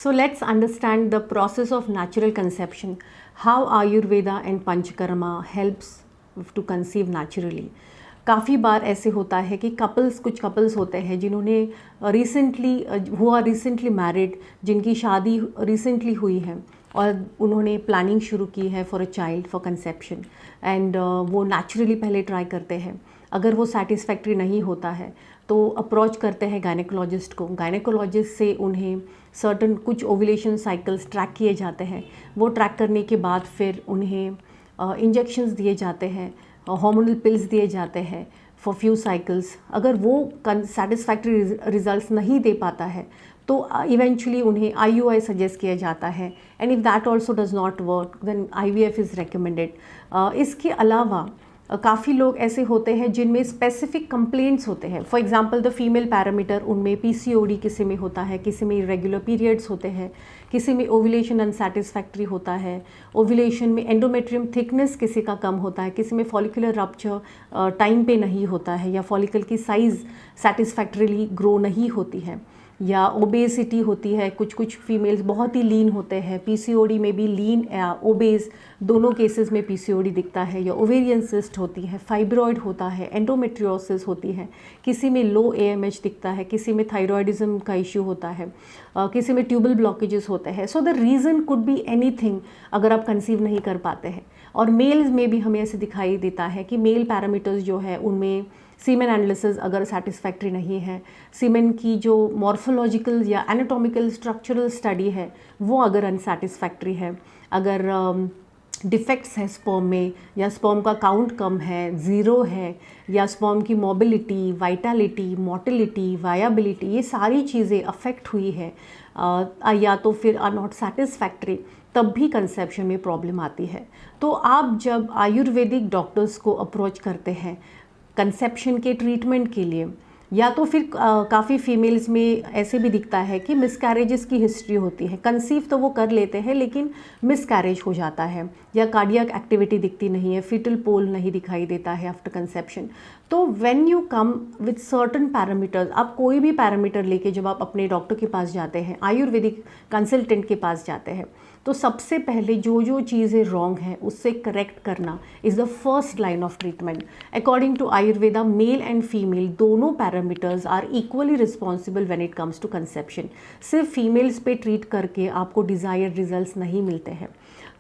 So let's understand the process of natural conception, how Ayurveda and Panchakarma helps to conceive naturally. काफ़ी बार ऐसे होता है कि कुछ कपल्स होते हैं जिन्होंने रिसेंटली मैरिड, जिनकी शादी रिसेंटली हुई है और उन्होंने प्लानिंग शुरू की है for a child for conception and वो नेचुरली पहले ट्राई करते हैं। अगर वो सेटिस्फैक्ट्री नहीं होता है तो अप्रोच करते हैं गायनेकोलॉजिस्ट को। गायनेकोलॉजिस्ट से उन्हें सर्टन कुछ ओव्यूलेशन साइकिल्स ट्रैक किए जाते हैं। वो ट्रैक करने के बाद फिर उन्हें इंजेक्शंस दिए जाते हैं, हार्मोनल पिल्स दिए जाते हैं फॉर फ्यू साइकिल्स। अगर वो सेटिस्फैक्ट्री रिजल्ट्स नहीं दे पाता है तो इवेंचुअली उन्हें IUI सजेस्ट किया जाता है and if that also does not work then IVF is recommended. इसके अलावा काफ़ी लोग ऐसे होते हैं जिनमें स्पेसिफिक कंप्लेंट्स होते हैं। For example the female parameter, उनमें PCOD किसी में होता है, किसी में इरेगुलर पीरियड्स होते हैं, किसी में ओव्यूलेशन अनसेटिस्फैक्ट्री होता है, ओव्यूलेशन में एंडोमेट्रियम थिकनेस किसी का कम होता है, किसी में फॉलिकुलर रप्चर टाइम पे नहीं होता है या फॉलिकल की साइज़ सेटिस्फैक्ट्रीली ग्रो नहीं होती है, या ओबेसिटी होती है। कुछ फीमेल्स बहुत ही लीन होते हैं। PCOD में भी लीन या ओबेस दोनों केसेस में PCOD दिखता है, या ओवेरियन सिस्ट होती है, फाइब्रॉइड होता है, एंडोमेट्रियोसिस होती है, किसी में लो AMH दिखता है, किसी में थायरॉयडिज्म का इश्यू होता है, किसी में ट्यूबल ब्लॉकेजेस होते हैं। So the reason could be anything अगर आप कंसीव नहीं कर पाते हैं। और मेल्स में भी हमें ऐसे दिखाई देता है कि मेल पैरामीटर्स जो है उनमें सीमेन एनालिसिस अगर सेटिस्फैक्ट्री नहीं है, सीमेन की जो मॉर्फोलॉजिकल या एनाटॉमिकल स्ट्रक्चरल स्टडी है वो अगर अनसेटिस्फैक्ट्री है, अगर डिफेक्ट्स है स्पर्म में, या स्पर्म का काउंट कम है, ज़ीरो है, या स्पर्म की मोबिलिटी, वाइटलिटी, मोटिलिटी, वायाबिलिटी, ये सारी चीज़ें अफेक्ट हुई है या तो फिर आर नॉट सेटिस्फैक्ट्री, तब भी कंसेप्शन में प्रॉब्लम आती है। तो आप जब आयुर्वेदिक डॉक्टर्स को अप्रोच करते हैं कंसेप्शन के ट्रीटमेंट के लिए, या तो फिर काफ़ी फीमेल्स में ऐसे भी दिखता है कि मिसकैरेजेस की हिस्ट्री होती है। कंसीव तो वो कर लेते हैं लेकिन मिसकैरेज हो जाता है, या कार्डियक एक्टिविटी दिखती नहीं है, फीटल पोल नहीं दिखाई देता है आफ्टर कंसेप्शन। तो when you come with certain parameters, आप कोई भी पैरामीटर लेके जब आप अपने डॉक्टर के पास जाते हैं, आयुर्वेदिक कंसल्टेंट के पास जाते हैं, तो सबसे पहले जो चीज़ें रॉन्ग हैं उससे करेक्ट करना is the first line of treatment. According to Ayurveda, male and female दोनों parameters are equally responsible when it comes to conception. सिर्फ फीमेल्स पे ट्रीट करके आपको डिज़ायर्ड रिजल्ट्स नहीं मिलते हैं।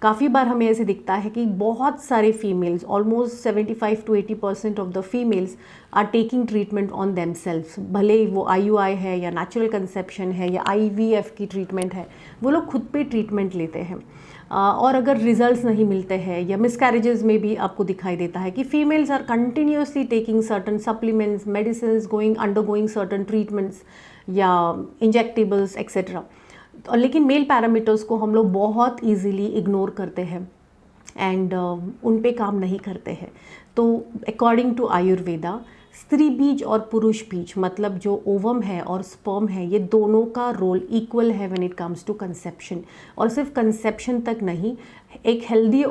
काफ़ी बार हमें ऐसे दिखता है कि बहुत सारे females, almost 75 to 80% of the females are taking treatment on themselves. भले वो IUI है या नेचुरल कंसेप्शन है या IVF की ट्रीटमेंट है, वो लोग खुद पे ट्रीटमेंट लेते हैं। और अगर रिजल्ट्स नहीं मिलते हैं, या मिसकैरेजेस में भी आपको दिखाई देता है कि females are continuously taking certain supplements, medicine, undergoing certain treatments या इंजेक्टेबल्स एक्सेट्रा। लेकिन मेल पैरामीटर्स को हम लोग बहुत इजीली इग्नोर करते हैं एंड उन पे काम नहीं करते हैं। तो अकॉर्डिंग टू आयुर्वेदा, स्त्री बीज और पुरुष बीज, मतलब जो ओवम है और स्पर्म है, ये दोनों का रोल इक्वल है when it comes to conception. और सिर्फ कंसेप्शन तक नहीं, एक हेल्दी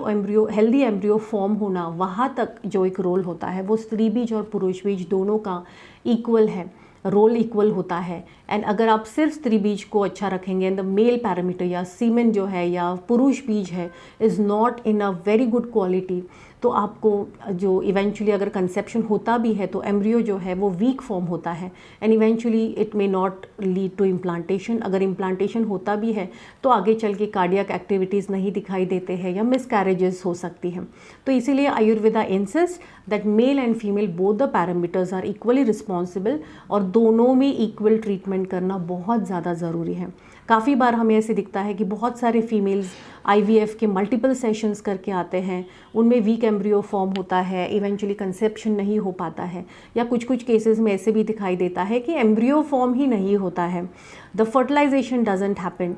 एम्ब्रियो फॉर्म होना, वहाँ तक जो एक रोल होता है वो स्त्री बीज और पुरुष बीज दोनों का इक्वल है, रोल इक्वल होता है। एंड अगर आप सिर्फ स्त्री बीज को अच्छा रखेंगे एंड द मेल पैरामीटर या सीमेन जो है या पुरुष बीज है is not in a very good quality, तो आपको जो इवेंचुअली अगर कंसेप्शन होता भी है तो एम्ब्रियो जो है वो वीक फॉर्म होता है and eventually it may not lead to implantation. अगर इम्प्लांटेशन होता भी है तो आगे चल के कार्डियक एक्टिविटीज़ नहीं दिखाई देते हैं या मिसकैरेजेस हो सकती हैं। तो इसीलिए Ayurveda insist that male and female both the parameters are equally responsible, और दोनों में इक्वल ट्रीटमेंट करना बहुत ज़्यादा ज़रूरी है। काफ़ी बार हमें ऐसे दिखता है कि बहुत सारे फीमेल्स IVF के मल्टीपल सेशंस करके आते हैं, उनमें वीक एम्ब्रियो फॉर्म होता है, इवेंचुअली कंसेप्शन नहीं हो पाता है, या कुछ केसेस में ऐसे भी दिखाई देता है कि एम्ब्रियो फॉर्म ही नहीं होता है, द फर्टिलाइजेशन डजंट हैपन।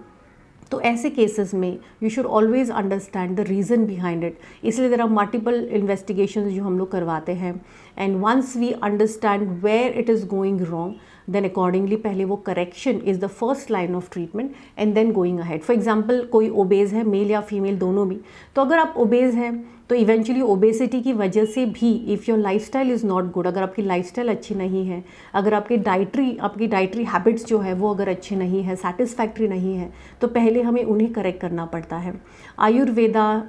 तो ऐसे केसेस में you should always understand the reason behind it. इसलिए देयर आर मल्टीपल इन्वेस्टिगेशंस जो हम लोग करवाते हैं, and once we understand where it is going wrong then accordingly पहले वो correction is the first line of treatment and then going ahead. For example कोई obese है, मेल या फीमेल दोनों भी, तो अगर आप ओबेज हैं तो इवेंचुअली ओबेसिटी की वजह से भी if your lifestyle is not good, अगर आपकी लाइफस्टाइल अच्छी नहीं है, अगर आपकी डाइटरी हैबिट्स जो है वो अगर अच्छी नहीं है, सेटिस्फैक्ट्री नहीं है, तो पहले हमें उन्हें करेक्ट करना पड़ता है। Ayurveda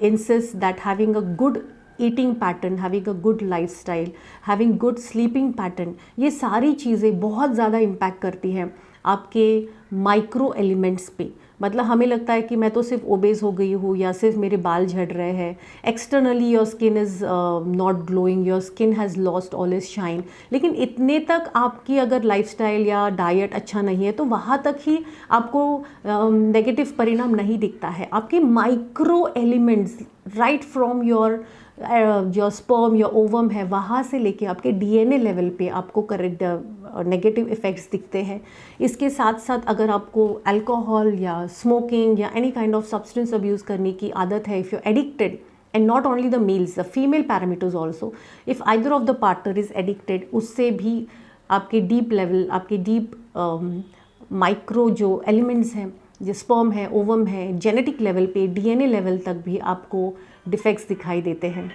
insists that having a good eating pattern, having a good lifestyle, having good sleeping pattern, ये सारी चीज़ें बहुत ज़्यादा इम्पैक्ट करती हैं आपके माइक्रो एलिमेंट्स पे। मतलब हमें लगता है कि मैं तो सिर्फ ओबेज हो गई हूँ या सिर्फ मेरे बाल झड़ रहे हैं, externally your skin is not glowing, your skin has lost all is shine, लेकिन इतने तक आपकी अगर लाइफस्टाइल या डाइट अच्छा नहीं है तो वहाँ तक ही आपको नेगेटिव परिणाम नहीं दिखता है। आपके micro elements right from your जो स्पर्म या ओवम है वहाँ से लेके आपके डीएनए लेवल पे आपको करेक्ट नेगेटिव इफ़ेक्ट्स दिखते हैं। इसके साथ साथ अगर आपको अल्कोहल या स्मोकिंग या any kind of substance abuse करने की आदत है, if you addicted, and not only the mails, the female parameters also, if either of the partner is addicted, उससे भी आपके डीप लेवल, आपके डीप माइक्रो जो एलिमेंट्स हैं, जो स्पर्म है, ओवम है, जेनेटिक लेवल पे, डीएनए लेवल तक भी आपको डिफेक्ट्स दिखाई देते हैं।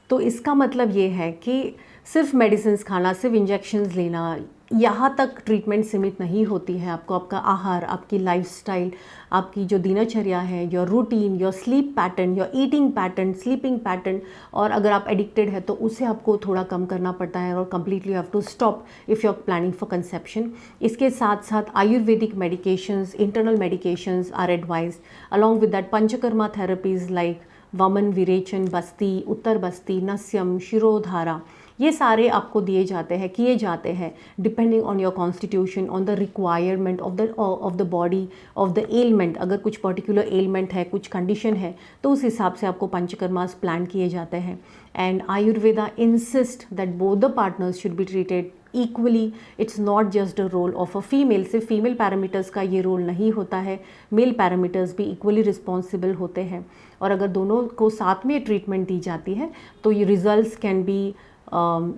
तो इसका मतलब ये है कि सिर्फ मेडिसिन्स खाना, सिर्फ इंजेक्शंस लेना, यहाँ तक ट्रीटमेंट सीमित नहीं होती है। आपको आपका आहार, आपकी लाइफस्टाइल, आपकी जो दिनचर्या है, your routine, your sleep pattern, your eating pattern, sleeping pattern, और अगर आप एडिक्टेड है तो उसे आपको थोड़ा कम करना पड़ता है और completely have to stop if you are planning for conception. इसके साथ साथ ayurvedic medications, internal medications are advised, along with that panchakarma therapies like vaman, virechan, बस्ती, उत्तर बस्ती, नस्यम, शिरोधारा, ये सारे आपको किए जाते हैं depending on your constitution, on the requirement of the body, of the element. अगर कुछ पर्टिकुलर एलमेंट है, कुछ कंडीशन है, तो उस हिसाब से आपको पंचकर्मास प्लान किए जाते हैं। And ayurveda insist that both the partners should be treated equally. It's not just a role of a female, सिर्फ फीमेल पैरामीटर्स का ये रोल नहीं होता है, मेल पैरामीटर्स भी इक्वली रिस्पॉन्सिबल होते हैं। और अगर दोनों को साथ में ट्रीटमेंट दी जाती है तो ये रिजल्ट्स कैन बी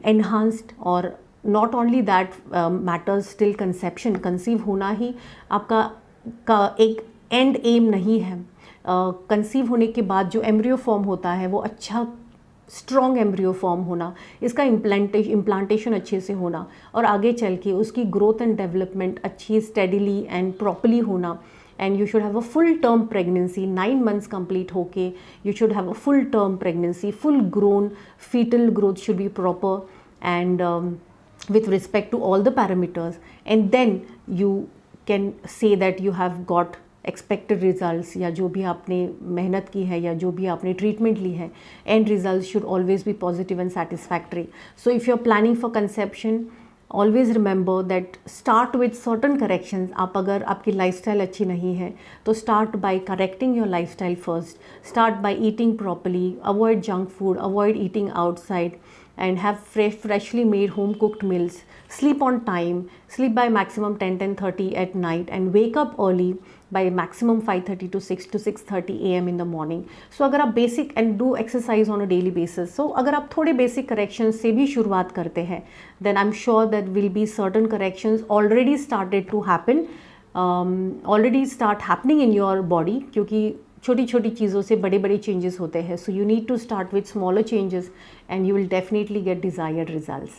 enhanced, और not only that matters till conception, conceive होना ही आपका एक एंड एम नहीं है। कंसीव होने के बाद जो एम्ब्रियो फॉर्म होता है वो अच्छा स्ट्रॉन्ग एम्ब्रियो फॉर्म होना, इसका इम्प्लांटेशन अच्छे से होना, और आगे चल के उसकी ग्रोथ एंड डेवलपमेंट अच्छी स्टेडिली एंड प्रॉपरली होना। And you should have a full term pregnancy, 9 months complete होके you should have a full term pregnancy, full grown fetal growth should be proper and with respect to all the parameters, and then you can say that you have got expected results, या जो भी आपने मेहनत की है या जो भी आपने ट्रीटमेंट ली है, end results should always be positive and satisfactory. So if you're planning for conception, always remember that start with certain corrections. आप अगर आपकी लाइफस्टाइल अच्छी नहीं है तो start by correcting your lifestyle first, start by eating properly, avoid junk food, avoid eating outside, and have freshly made home cooked meals. Sleep on time, sleep by maximum 10:30 at night, and wake up early by maximum 5:30 to 6:30 a.m. in the morning. So अगर आप basic and do exercise on a daily basis, so अगर आप थोड़े basic corrections से भी शुरुआत करते हैं, then I'm sure that will be certain corrections already started to happen, already start happening in your body, क्योंकि छोटी छोटी चीज़ों से बड़े बड़े चेंजेस होते हैं। So you need to start with smaller changes and you will definitely get desired results.